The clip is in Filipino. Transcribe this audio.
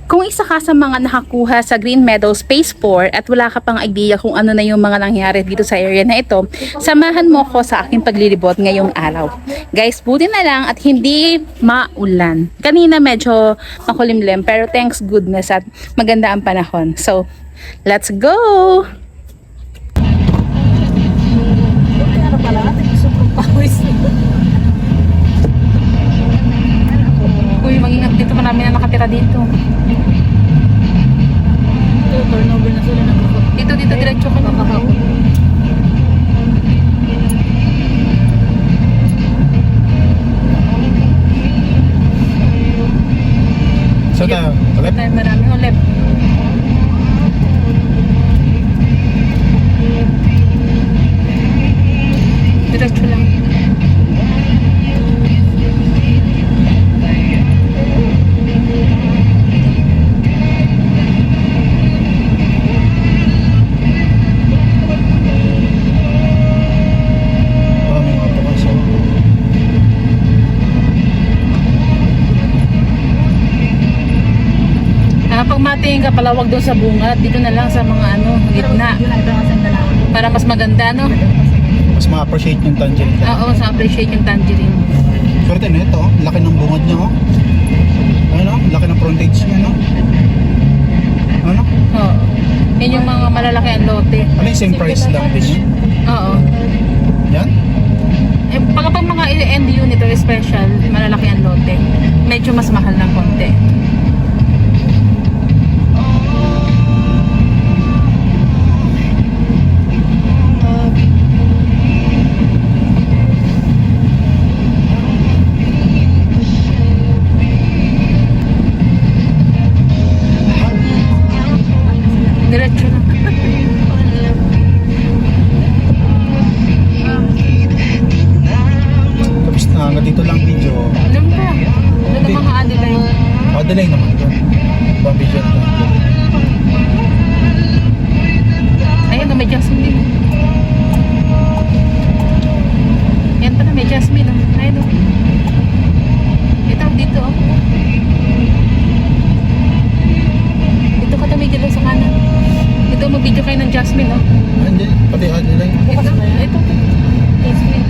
Kung isa ka sa mga nakakuha sa Green Meadow Phase 4 at wala ka pang idea kung ano na yung mga nangyari dito sa area na ito, samahan mo ko sa aking paglilibot ngayong araw. Guys, buti na lang at hindi maulan. Kanina medyo makulimlim pero thanks goodness at maganda ang panahon. So, let's go! Ano pala? Sobrang pawis. Uy, mag-ingat dito, marami na nakatira dito. Turnover na sila nagkakot. Dito, diretso ka na. So na, ulit? Marami ulit. Diretso lang. Oh, may mga pumasok. Pag matingin ka palawag doon sa bunga, dito na lang sa mga gitna. Para mas maganda, no? Mas ma-appreciate yung tangerine. Oo, mas appreciate yung tangerine. Swerte na ito, laki ng bungad niya, oh. Ano, laki ng frontage niya, no? Ano? Oo. Yan yung mga malalaki ang lote. Ano yung same price lang din yun? Oo. Yan? Pag mga end unit or special, malalaki ang lote. Medyo mas mahal ng konti. Diretso lang. Tapos na, hanggang dito lang video. Alam ka. Alam ng mga Adelaide. Delay naman ito. Pabidyo na ito. Ayun, may jasmine din. Yan pala, may jasmine. Ayun. Ito, dito. Dito ka tumigil sa kanan. Dito, mag-video kayo ng jasmine. Hindi, pati delay. Ito. Jasmine.